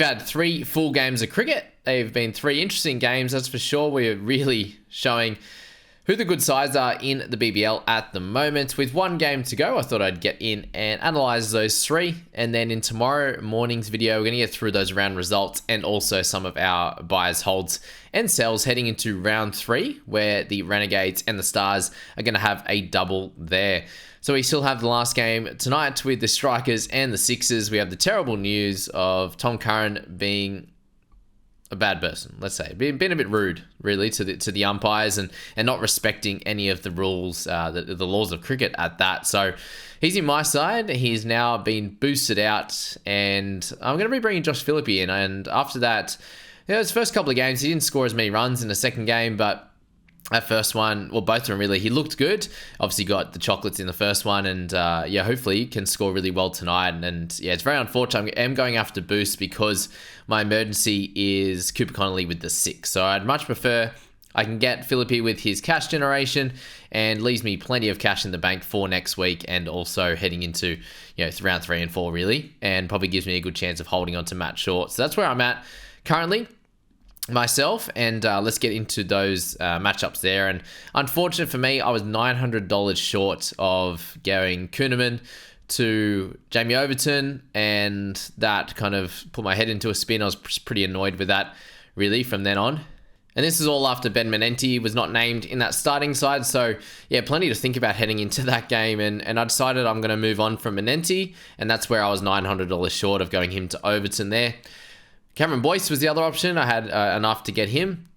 We've had 3 full games of cricket. They've been 3 interesting games, that's for sure. We're really showing who the good sides are in the BBL at the moment. With 1 game to go, I thought I'd get in and analyze those 3. And then in tomorrow morning's video, we're going to get through those round results and also some of our buyers, holds, and sells heading into round 3, where the Renegades and the Stars are going to have a double there. So we still have the last game tonight with the Strikers and the Sixers. We have the terrible news of Tom Curran being a bad person, let's say, being a bit rude, really, to the umpires and not respecting any of the rules, the laws of cricket at that. So he's in my side. He's now been boosted out, and I'm going to be bringing Josh Philippe in. And after that, his first couple of games, he didn't score as many runs in the second game, but that first one, well, both of them really, he looked good. Obviously got the chocolates in the first one, and yeah, hopefully he can score really well tonight. And yeah, it's very unfortunate. I am going after boost because my emergency is Cooper Connolly with the 6. So I'd much prefer I can get Philippe with his cash generation, and leaves me plenty of cash in the bank for next week, and also heading into round 3 and 4 really, and probably gives me a good chance of holding on to Matt Short. So that's where I'm at currently myself, and let's get into those matchups there. And unfortunate for me, I was $900 short of going Kuhneman to Jamie Overton, and that kind of put my head into a spin. I was pretty annoyed with that really from then on. And this is all after Ben Menenti was not named in that starting side. So yeah, plenty to think about heading into that game. And I decided I'm going to move on from Menenti, and that's where I was $900 short of going him to Overton there. Cameron Boyce was the other option. I had enough to get him.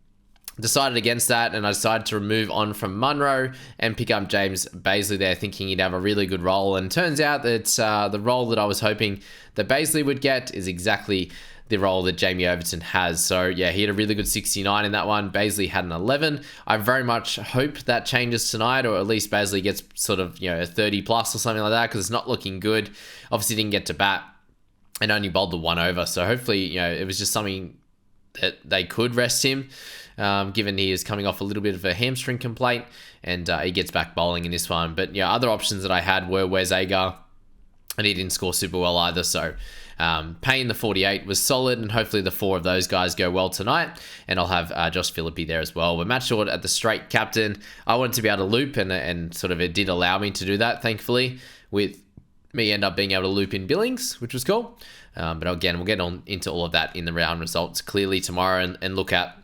Decided against that, and I decided to move on from Munro and pick up James Bazley there, thinking he'd have a really good role. And turns out that the role that I was hoping that Bazley would get is exactly the role that Jamie Overton has. So yeah, he had a really good 69 in that one. Bazley had an 11. I very much hope that changes tonight, or at least Bazley gets sort of a 30 plus or something like that, because it's not looking good. Obviously didn't get to bat and only bowled the 1 over. So hopefully, it was just something that they could rest him, given he is coming off a little bit of a hamstring complaint, and he gets back bowling in this one. But yeah, other options that I had were Wes Agar, and he didn't score super well either. So Payne, the 48, was solid, and hopefully the 4 of those guys go well tonight, and I'll have Josh Philippe there as well. But Matt Short at the straight captain, I wanted to be able to loop, and sort of it did allow me to do that, thankfully, with me end up being able to loop in Billings, which was cool. But again, we'll get on into all of that in the round results clearly tomorrow, and look at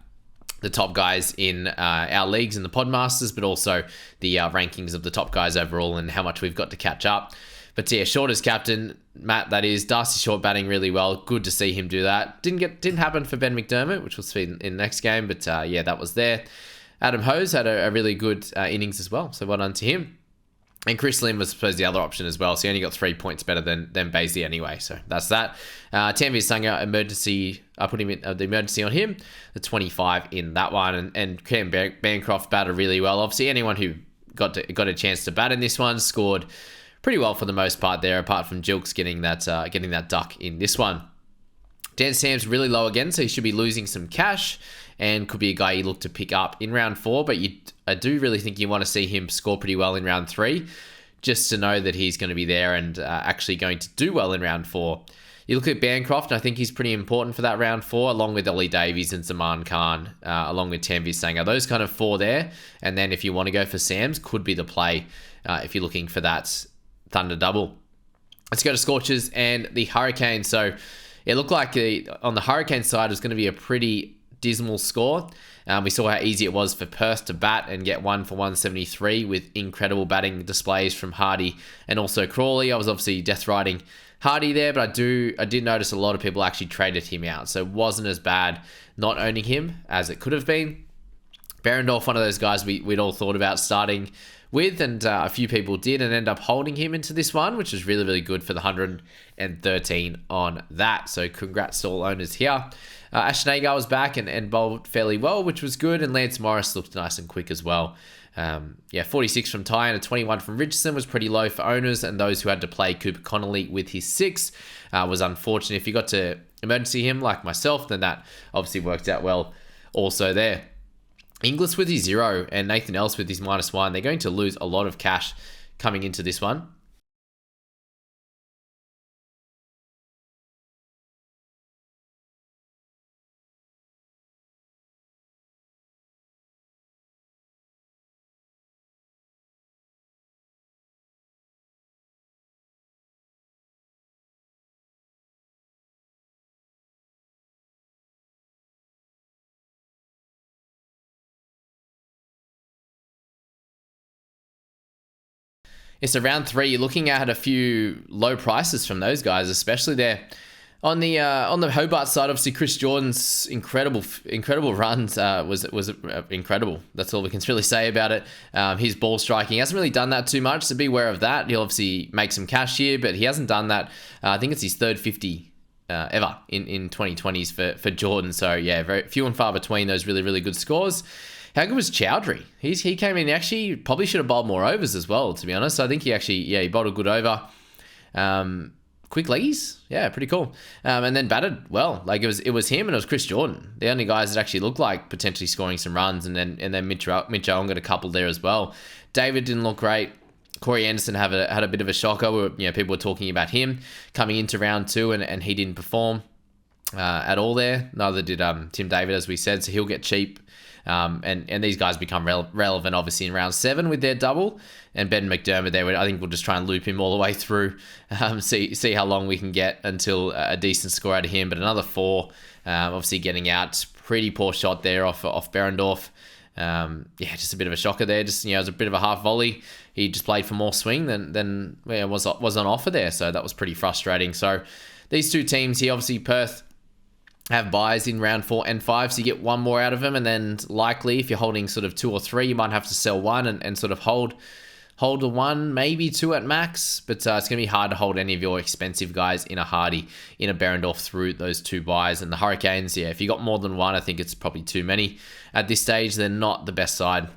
the top guys in our leagues in the Podmasters, but also the rankings of the top guys overall and how much we've got to catch up. But yeah, Short as captain, Matt, that is. Darcy Short batting really well. Good to see him do that. Didn't happen for Ben McDermott, which we'll see in the next game, but yeah, that was there. Adam Hose had a really good innings as well, so well done to him. And Chris Lim was, I suppose, the other option as well. So he only got 3 points better than Bazley anyway. So that's that. Tanvir Sangha, emergency. I put him in the emergency on him. The 25 in that one. And Cam Bancroft batted really well. Obviously, anyone who got a chance to bat in this one scored pretty well for the most part there, apart from Jilks getting that duck in this one. Dan Sam's really low again, so he should be losing some cash, and could be a guy you look to pick up in round 4. But I do really think you want to see him score pretty well in round 3, just to know that he's going to be there and actually going to do well in round 4. You look at Bancroft, and I think he's pretty important for that round 4, along with Ollie Davies and Zaman Khan, along with Tanvir Sangha. Those kind of 4 there. And then if you want to go for Sam's, could be the play if you're looking for that Thunder double. Let's go to Scorchers and the Hurricanes. So it looked like on the Hurricane side, it was going to be a pretty dismal score. We saw how easy it was for Perth to bat and get 1 for 173 with incredible batting displays from Hardy and also Crawley. I was obviously death riding Hardy there, but I did notice a lot of people actually traded him out, so it wasn't as bad not owning him as it could have been. Berendorf, one of those guys we'd all thought about starting with, and a few people did, and end up holding him into this one, which is really, really good for the 113 on that. So congrats to all owners here. Ashton Agar was back and bowled fairly well, which was good, and Lance Morris looked nice and quick as well. 46 from Ty and a 21 from Richardson was pretty low for owners, and those who had to play Cooper Connolly with his 6 was unfortunate. If you got to emergency him like myself, then that obviously worked out well also there. Inglis with his 0 and Nathan Ellis with his -1. They're going to lose a lot of cash coming into this one. It's a round 3. You're looking at a few low prices from those guys, especially there. On the Hobart side, obviously Chris Jordan's incredible runs was incredible. That's all we can really say about it. His ball striking hasn't really done that too much, so be aware of that. He'll obviously make some cash here, but he hasn't done that. I think it's his third 50 ever in 2020s for Jordan. So yeah, very few and far between those really good scores. How good was Chowdhury? He came in, actually probably should have bowled more overs as well, to be honest. I think he bowled a good over. Quick leggies, yeah, pretty cool. And then batted well. Like it was him and it was Chris Jordan, the only guys that actually looked like potentially scoring some runs. And then Mitch Owen got a couple there as well. David didn't look great. Corey Anderson had a bit of a shocker. People were talking about him coming into round 2, and he didn't perform at all there. Neither did Tim David, as we said. So he'll get cheap. And these guys become relevant, obviously, in round 7 with their double. And Ben McDermott there, I think we'll just try and loop him all the way through, see how long we can get until a decent score out of him. But another 4, obviously getting out. Pretty poor shot there off Berendorf. Just a bit of a shocker there. Just, it was a bit of a half volley. He just played for more swing than was on offer there. So that was pretty frustrating. So these two teams here, obviously Perth have buys in round 4 and 5, so you get one more out of them, and then likely if you're holding sort of 2 or 3, you might have to sell one and sort of hold the 1, maybe 2 at max, but it's going to be hard to hold any of your expensive guys in a Hardy, in a Berendorf through those 2 buys. And the Hurricanes, if you got more than 1, I think it's probably too many at this stage. They're not the best side,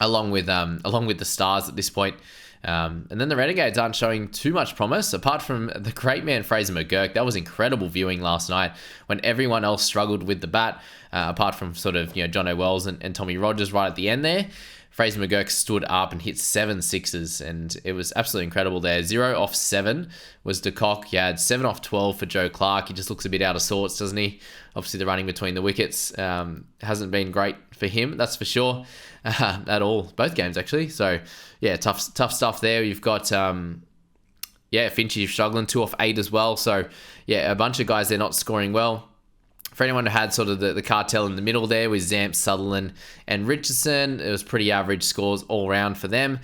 along with the Stars at this point. And then the Renegades aren't showing too much promise, apart from the great man Fraser McGurk. That was incredible viewing last night when everyone else struggled with the bat, apart from sort of John O'Wells and Tommy Rogers right at the end there. Fraser McGurk stood up and hit 7 sixes, and it was absolutely incredible there. 0 off 7 was De Kock. He had 7 off 12 for Joe Clark. He just looks a bit out of sorts, doesn't he? Obviously, the running between the wickets hasn't been great for him, that's for sure, at all. Both games, actually. So, yeah, tough stuff there. You've got, Finchie struggling, 2 off 8 as well. So, yeah, a bunch of guys, they're not scoring well. For anyone who had sort of the cartel in the middle there with Zamp, Sutherland, and Richardson, it was pretty average scores all round for them.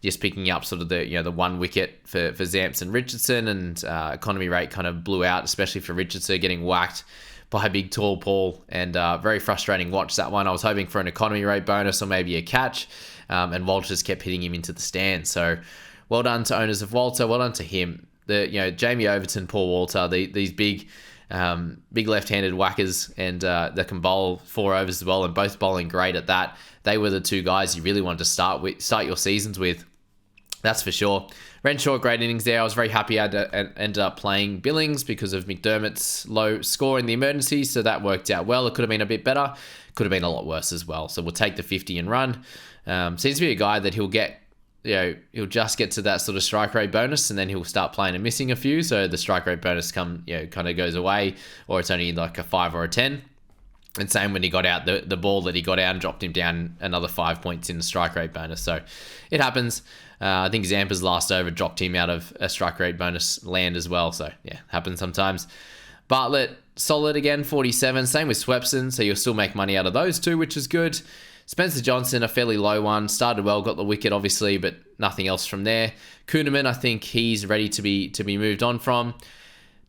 Just picking up sort of the 1 wicket for Zamps and Richardson, and economy rate kind of blew out, especially for Richardson, getting whacked by a big tall Paul, and very frustrating watch that one. I was hoping for an economy rate bonus or maybe a catch, and Walters kept hitting him into the stand. So well done to owners of Walter, well done to him. Jamie Overton, Paul Walter, these big left-handed whackers, and that can bowl 4 overs as well, and both bowling great at that. They were the 2 guys you really wanted to start your seasons with. That's for sure. Renshaw, great innings there. I was very happy I ended up playing Billings because of McDermott's low score in the emergency, so that worked out well. It could have been a bit better. Could have been a lot worse as well. So we'll take the 50 and run. Seems to be a guy that he'll just get to that sort of strike rate bonus, and then he'll start playing and missing a few. So the strike rate bonus kind of goes away, or it's only like a 5 or a 10. And same when he got out, the ball that he got out and dropped him down another 5 points in the strike rate bonus. So it happens. I think Zampa's last over dropped him out of a strike rate bonus land as well. So yeah, happens sometimes. Bartlett, solid again, 47. Same with Swepson. So you'll still make money out of those 2, which is good. Spencer Johnson, a fairly low one. Started well, got the wicket obviously, but nothing else from there. Kuhneman, I think he's ready to be moved on from.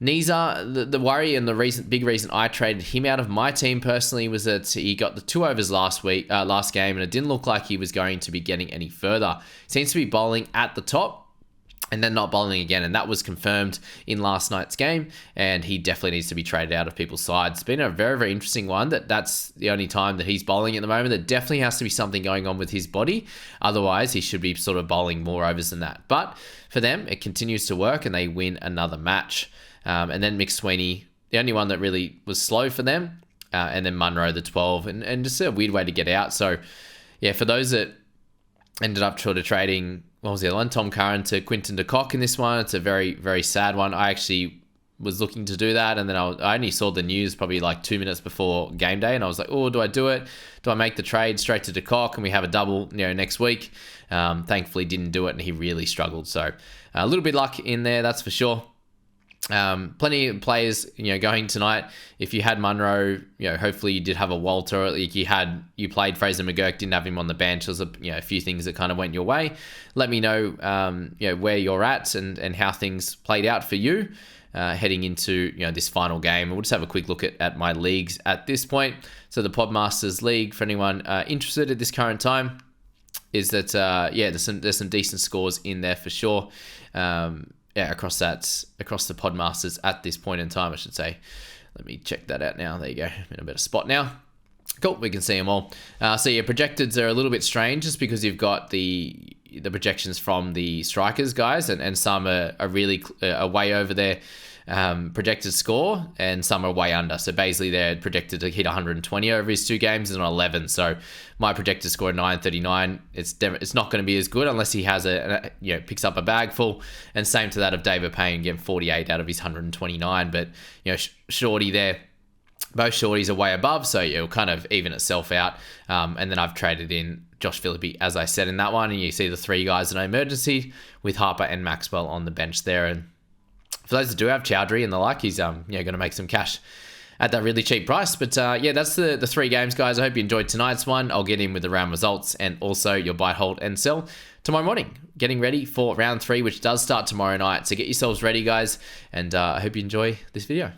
Niza, the worry and the big reason I traded him out of my team personally was that he got the 2 overs last game, and it didn't look like he was going to be getting any further. Seems to be bowling at the top and then not bowling again, and that was confirmed in last night's game, and he definitely needs to be traded out of people's sides. It's been a very, very interesting one that's the only time that he's bowling at the moment. There definitely has to be something going on with his body. Otherwise, he should be sort of bowling more overs than that. But for them, it continues to work, and they win another match. And then McSweeney, the only one that really was slow for them, and then Munro, the 12, and just a weird way to get out. So, yeah, for those that ended up sort of trading, what was the other one? Tom Curran to Quinton de Kock in this one. It's a very, very sad one. I actually was looking to do that, and then I only saw the news probably like 2 minutes before game day, and I was like, oh, do I do it? Do I make the trade straight to de Kock, and we have a double next week? Thankfully didn't do it, and he really struggled. So a little bit luck in there, that's for sure. Plenty of players, going tonight. If you had Munro, hopefully you did have a Walter. Like you played Fraser McGurk, didn't have him on the bench. There's a few things that kind of went your way. Let me know, where you're at and how things played out for you heading into this final game. We'll just have a quick look at my leagues at this point. So the Podmasters League, for anyone interested at this current time, is that there's some decent scores in there for sure. Across the Podmasters at this point in time, I should say. Let me check that out now. There you go. I'm in a better spot now. Cool. We can see them all. So your projecteds are a little bit strange just because you've got the projections from the strikers guys, and some are really way over their projected score, and some are way under. So basically they're projected to hit 120 over his 2 games and 11. So my projected score 939. It's not going to be as good unless he has picks up a bag full. And same to that of David Payne, getting 48 out of his 129. But Shorty there. Both shorties are way above, so it'll kind of even itself out. And then I've traded in Josh Phillippe, as I said in that one, and you see the 3 guys in emergency with Harper and Maxwell on the bench there. And for those that do have Chowdhury and the like, he's going to make some cash at that really cheap price. But that's the 3 games, guys. I hope you enjoyed tonight's one. I'll get in with the round results and also your buy, hold, and sell tomorrow morning. Getting ready for round 3, which does start tomorrow night. So get yourselves ready, guys, and I hope you enjoy this video.